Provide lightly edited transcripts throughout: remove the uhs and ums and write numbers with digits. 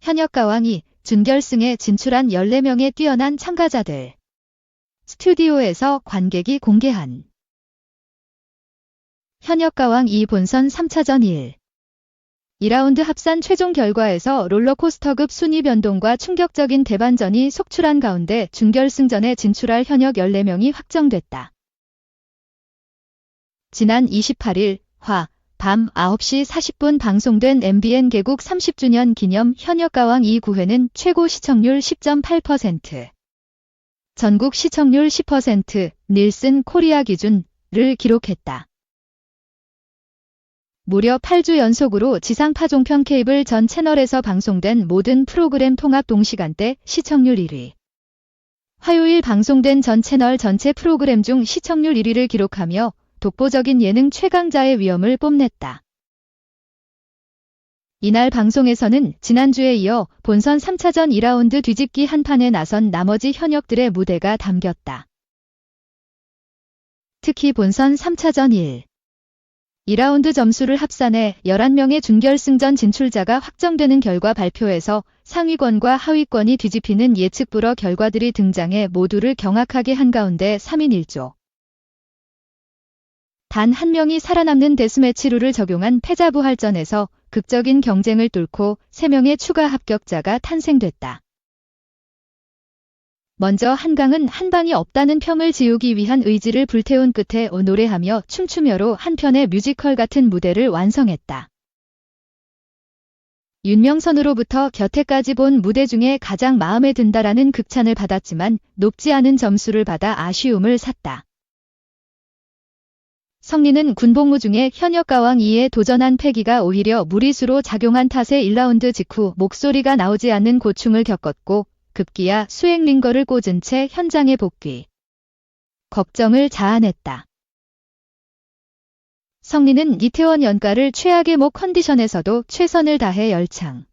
현역가왕이 준결승에 진출한 14명의 뛰어난 참가자들. 스튜디오에서 관객이 공개한 현역가왕 2 본선 3차전 1. 2라운드 합산 최종 결과에서 롤러코스터급 순위 변동과 충격적인 대반전이 속출한 가운데 준결승전에 진출할 현역 14명이 확정됐다. 지난 28일 밤 9시 40분 방송된 MBN 개국 30주년 기념 현역가왕 2 9회는 최고 시청률 10.8%, 전국 시청률 10%, 닐슨 코리아 기준을 기록했다. 무려 8주 연속으로 지상파 종편 케이블 전 채널에서 방송된 모든 프로그램 통합 동시간대 시청률 1위. 화요일 방송된 전 채널 전체 프로그램 중 시청률 1위를 기록하며 독보적인 예능 최강자의 위엄을 뽐냈다. 이날 방송에서는 지난주에 이어 본선 3차전 2라운드 뒤집기 한판에 나선 나머지 현역들의 무대가 담겼다. 특히 본선 3차전 1. 2라운드 점수를 합산해 11명의 준결승전 진출자가 확정되는 결과 발표에서 상위권과 하위권이 뒤집히는 예측 불허 결과들이 등장해 모두를 경악하게 한 가운데 3인 1조. 단 한 명이 살아남는 데스매치 룰을 적용한 패자부활전에서 극적인 경쟁을 뚫고 3명의 추가 합격자가 탄생됐다. 먼저 한강은 한 방이 없다는 평을 지우기 위한 의지를 불태운 끝에 노래하며 춤추며로 한편의 뮤지컬 같은 무대를 완성했다. 윤명선으로부터 곁에까지 본 무대 중에 가장 마음에 든다라는 극찬을 받았지만 높지 않은 점수를 받아 아쉬움을 샀다. 성리는 군복무 중에 현역가왕 2에 도전한 패기가 오히려 무리수로 작용한 탓에 1라운드 직후 목소리가 나오지 않는 고충을 겪었고 급기야 수액 링거를 꽂은 채 현장에 복귀. 걱정을 자아냈다. 성리는 이태원 연가를 최악의 목 컨디션에서도 최선을 다해 열창.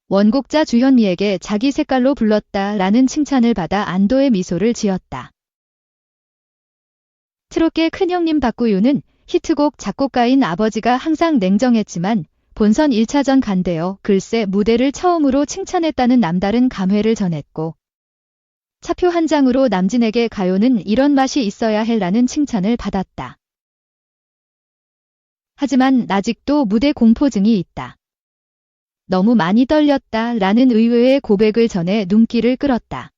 원곡자 주현미에게 자기 색깔로 불렀다라는 칭찬을 받아 안도의 미소를 지었다. 트롯계 큰형님 박구유는 히트곡 작곡가인 아버지가 항상 냉정했지만 본선 1차전 간대어 글쎄 무대를 처음으로 칭찬했다는 남다른 감회를 전했고 차표 한 장으로 남진에게 가요는 이런 맛이 있어야 해라는 칭찬을 받았다. 하지만 아직도 무대 공포증이 있다. 너무 많이 떨렸다 라는 의외의 고백을 전해 눈길을 끌었다.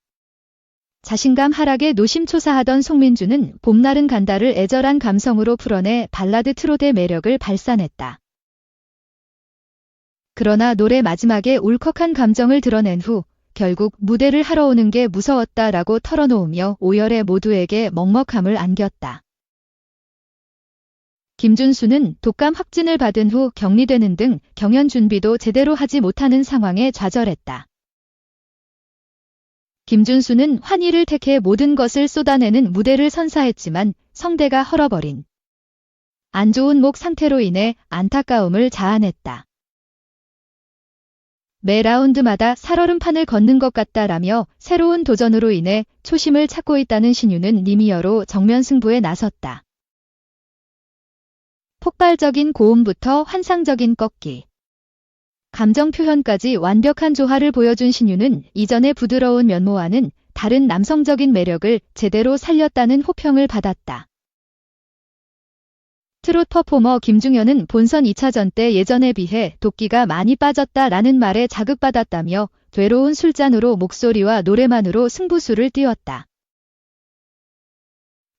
자신감 하락에 노심초사하던 송민주는 봄날은 간다를 애절한 감성으로 풀어내 발라드 트롯의 매력을 발산했다. 그러나 노래 마지막에 울컥한 감정을 드러낸 후 결국 무대를 하러 오는 게 무서웠다라고 털어놓으며 오열에 모두에게 먹먹함을 안겼다. 김준수는 독감 확진을 받은 후 격리되는 등 경연 준비도 제대로 하지 못하는 상황에 좌절했다. 김준수는 환희를 택해 모든 것을 쏟아내는 무대를 선사했지만 성대가 헐어버린 안 좋은 목 상태로 인해 안타까움을 자아냈다. 매 라운드마다 살얼음판을 걷는 것 같다라며 새로운 도전으로 인해 초심을 찾고 있다는 신유는 리미어로 정면 승부에 나섰다. 폭발적인 고음부터 환상적인 꺾기. 감정 표현까지 완벽한 조화를 보여준 신유는 이전의 부드러운 면모와는 다른 남성적인 매력을 제대로 살렸다는 호평을 받았다. 트롯 퍼포머 김중현은 본선 2차전 때 예전에 비해 도끼가 많이 빠졌다라는 말에 자극받았다며 괴로운 술잔으로 목소리와 노래만으로 승부수를 띄웠다.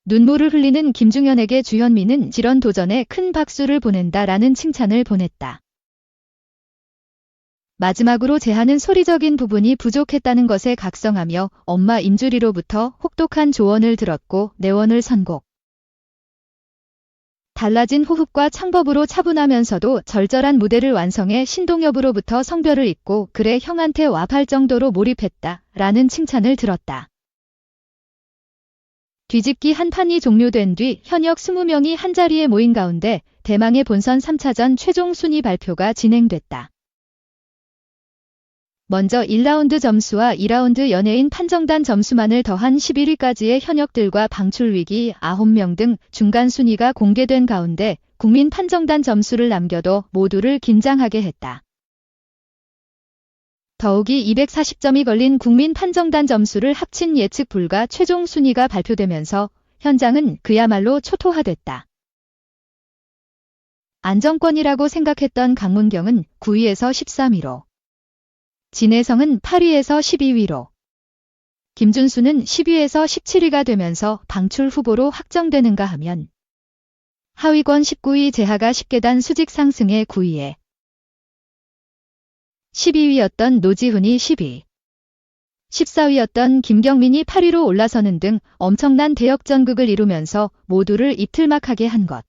눈물을 흘리는 김중현에게 주현미는 이런 도전에 큰 박수를 보낸다라는 칭찬을 보냈다. 마지막으로 제하는 소리적인 부분이 부족했다는 것에 각성하며 엄마 임주리로부터 혹독한 조언을 들었고 내원을 선곡. 달라진 호흡과 창법으로 차분하면서도 절절한 무대를 완성해 신동엽으로부터 성별을 잇고 그래 형한테 와팔 정도로 몰입했다 라는 칭찬을 들었다. 뒤집기 한 판이 종료된 뒤 현역 20명이 한자리에 모인 가운데 대망의 본선 3차전 최종 순위 발표가 진행됐다. 먼저 1라운드 점수와 2라운드 연예인 판정단 점수만을 더한 11위까지의 현역들과 방출위기 9명 등 중간 순위가 공개된 가운데 국민 판정단 점수를 남겨도 모두를 긴장하게 했다. 더욱이 240점이 걸린 국민 판정단 점수를 합친 예측 불가 최종 순위가 발표되면서 현장은 그야말로 초토화됐다. 안정권이라고 생각했던 강문경은 9위에서 13위로, 진혜성은 8위에서 12위로, 김준수는 10위에서 17위가 되면서 방출 후보로 확정되는가 하면 하위권 19위 재하가 10계단 수직 상승해 9위에 12위였던 노지훈이 10위, 14위였던 김경민이 8위로 올라서는 등 엄청난 대역전극을 이루면서 모두를 입틀막하게 한 것.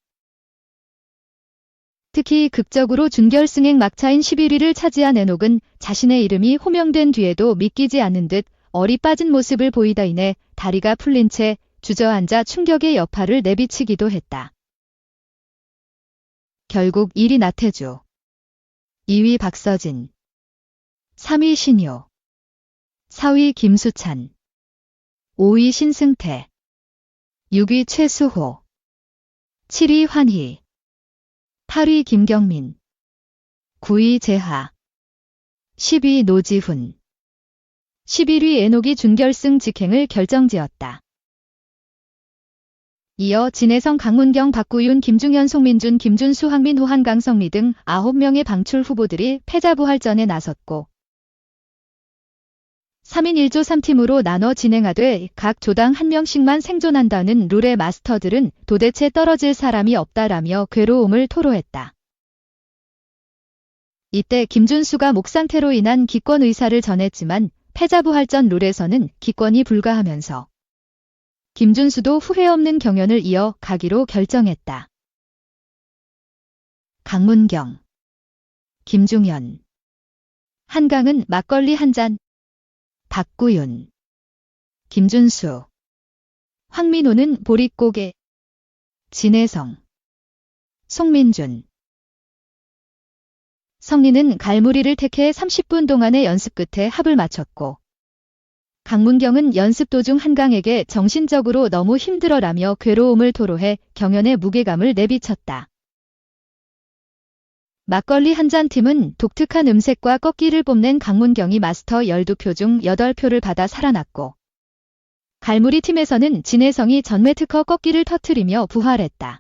특히 극적으로 준결승행 막차인 11위를 차지한 애녹은 자신의 이름이 호명된 뒤에도 믿기지 않는 듯 얼이 빠진 모습을 보이다 인해 다리가 풀린 채 주저앉아 충격의 여파를 내비치기도 했다. 결국 1위 나태주, 2위 박서진, 3위 신효, 4위 김수찬, 5위 신승태, 6위 최수호, 7위 환희, 8위 김경민, 9위 재하, 10위 노지훈, 11위 애녹이 준결승 직행을 결정지었다. 이어 진혜성, 강문경, 박구윤, 김중현, 송민준, 김준수, 황민호, 한강성미 등 9명의 방출 후보들이 패자부활전에 나섰고 3인 1조 3팀으로 나눠 진행하되 각 조당 1명씩만 생존한다는 룰의 마스터들은 도대체 떨어질 사람이 없다라며 괴로움을 토로했다. 이때 김준수가 목 상태로 인한 기권 의사를 전했지만 패자부활전 룰에서는 기권이 불가하면서 김준수도 후회 없는 경연을 이어 가기로 결정했다. 강문경, 김중현, 한강은 막걸리 한 잔, 박구윤, 김준수, 황민호는 보릿고개, 진혜성, 송민준, 성리는 갈무리를 택해 30분 동안의 연습 끝에 합을 마쳤고 강문경은 연습 도중 한강에게 정신적으로 너무 힘들어라며 괴로움을 토로해 경연의 무게감을 내비쳤다. 막걸리 한 잔 팀은 독특한 음색과 꺾기를 뽐낸 강문경이 마스터 12표 중 8표를 받아 살아났고 갈무리 팀에서는 진혜성이 전매 특허 꺾기를 터뜨리며 부활했다.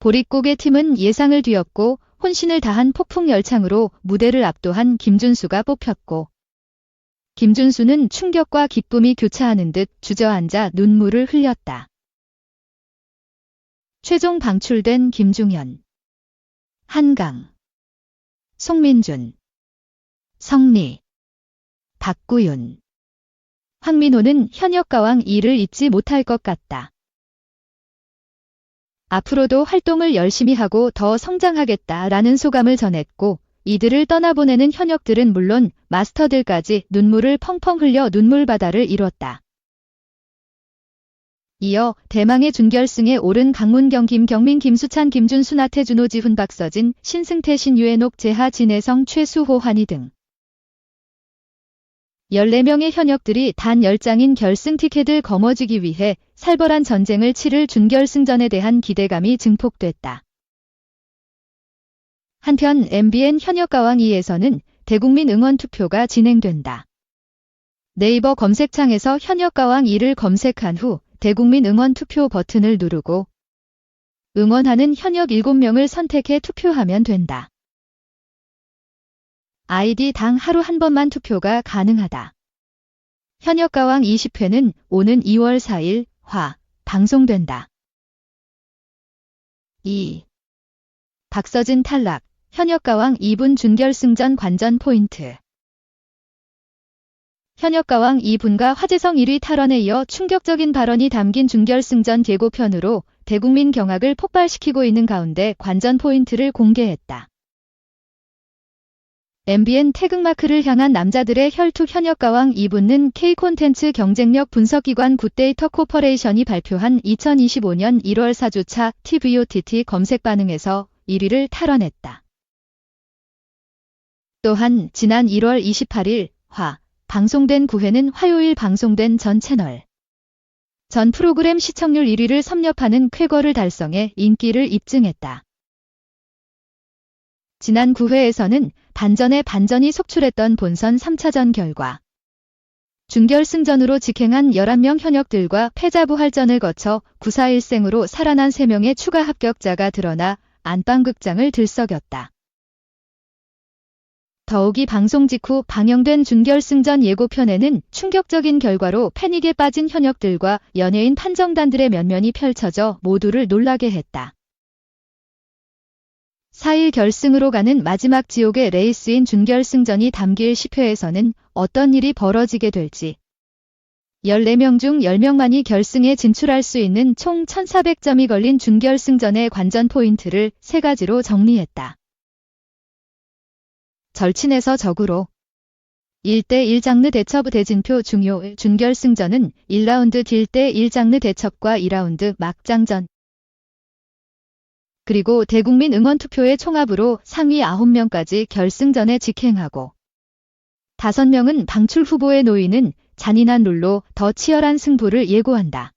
보릿고개 팀은 예상을 뒤엎고 혼신을 다한 폭풍 열창으로 무대를 압도한 김준수가 뽑혔고 김준수는 충격과 기쁨이 교차하는 듯 주저앉아 눈물을 흘렸다. 최종 방출된 김중현, 한강, 송민준, 성리, 박구윤, 황민호는 현역가왕 2를 잊지 못할 것 같다. 앞으로도 활동을 열심히 하고 더 성장하겠다라는 소감을 전했고 이들을 떠나보내는 현역들은 물론 마스터들까지 눈물을 펑펑 흘려 눈물바다를 이뤘다. 이어 대망의 준결승에 오른 강문경, 김경민, 김수찬, 김준수, 나태주, 노지훈, 박서진, 신승태, 신유, 애녹, 재하, 진혜성, 최수호, 환희 등 14명의 현역들이 단 10장인 결승 티켓을 거머쥐기 위해 살벌한 전쟁을 치를 준결승전에 대한 기대감이 증폭됐다. 한편 MBN 현역가왕 2에서는 대국민 응원 투표가 진행된다. 네이버 검색창에서 현역가왕 2를 검색한 후 대국민 응원 투표 버튼을 누르고 응원하는 현역 7명을 선택해 투표하면 된다. 아이디당 하루 한 번만 투표가 가능하다. 현역가왕 20회는 오는 2월 4일 화 방송된다. 2. 박서진 탈락, 현역가왕 2분 준결승전 관전 포인트. 현역가왕 2분과 화재성 1위 탈원에 이어 충격적인 발언이 담긴 준결승전 예고편으로 대국민 경악을 폭발시키고 있는 가운데 관전 포인트를 공개했다. MBN 태극마크를 향한 남자들의 혈투 현역가왕 2분은 K콘텐츠 경쟁력 분석기관 굿데이터 코퍼레이션이 발표한 2025년 1월 4주차 TVOTT 검색 반응에서 1위를 탈환했다. 또한 지난 1월 28일 화 방송된 9회는 화요일 방송된 전 채널 전 프로그램 시청률 1위를 섭렵하는 쾌거를 달성해 인기를 입증했다. 지난 9회에서는 반전에 반전이 속출했던 본선 3차전 결과. 준결승전으로 직행한 11명 현역들과 패자부활전을 거쳐 9-4-1승으로 살아난 3명의 추가 합격자가 드러나 안방극장을 들썩였다. 더욱이 방송 직후 방영된 준결승전 예고편에는 충격적인 결과로 패닉에 빠진 현역들과 연예인 판정단들의 면면이 펼쳐져 모두를 놀라게 했다. 4일 결승으로 가는 마지막 지옥의 레이스인 준결승전이 담길 10회에서는 어떤 일이 벌어지게 될지. 14명 중 10명만이 결승에 진출할 수 있는 총 1400점이 걸린 준결승전의 관전 포인트를 3가지로 정리했다. 절친에서 적으로 1대1 장르 대첩 대진표 중요 준결승전은 1라운드 딜 대1 장르 대첩과 2라운드 막장전 그리고 대국민 응원 투표의 총합으로 상위 9명까지 결승전에 직행하고 5명은 방출 후보에 놓이는 잔인한 룰로 더 치열한 승부를 예고한다.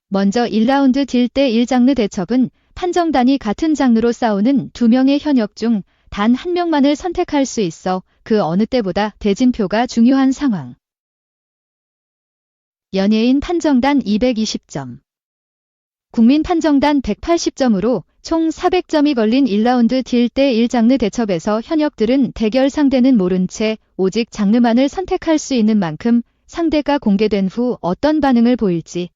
먼저 1라운드 딜 대1 장르 대첩은 판정단이 같은 장르로 싸우는 2명의 현역 중 단 1명만을 선택할 수 있어 그 어느 때보다 대진표가 중요한 상황. 연예인 판정단 220점, 국민 판정단 180점으로 총 400점이 걸린 1라운드 딜 대1 장르 대첩에서 현역들은 대결 상대는 모른 채 오직 장르만을 선택할 수 있는 만큼 상대가 공개된 후 어떤 반응을 보일지.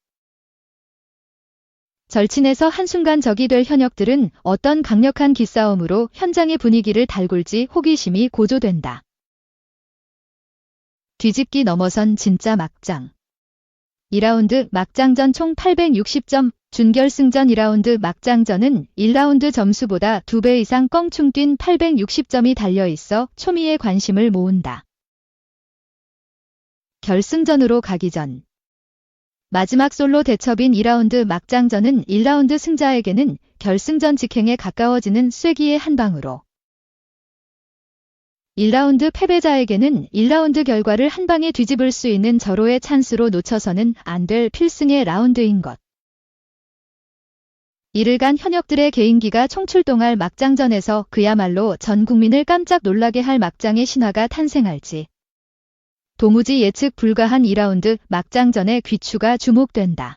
절친에서 한순간 적이 될 현역들은 어떤 강력한 기싸움으로 현장의 분위기를 달굴지 호기심이 고조된다. 뒤집기 넘어선 진짜 막장. 2라운드 막장전 총 860점, 준결승전 2라운드 막장전은 1라운드 점수보다 2배 이상 껑충 뛴 860점이 달려있어 초미의 관심을 모은다. 결승전으로 가기 전. 마지막 솔로 대첩인 2라운드 막장전은 1라운드 승자에게는 결승전 직행에 가까워지는 쐐기의 한 방으로 1라운드 패배자에게는 1라운드 결과를 한 방에 뒤집을 수 있는 절호의 찬스로 놓쳐서는 안 될 필승의 라운드인 것. 이를간 현역들의 개인기가 총출동할 막장전에서 그야말로 전 국민을 깜짝 놀라게 할 막장의 신화가 탄생할지. 도무지 예측 불가한 2라운드 막장전의 귀추가 주목된다.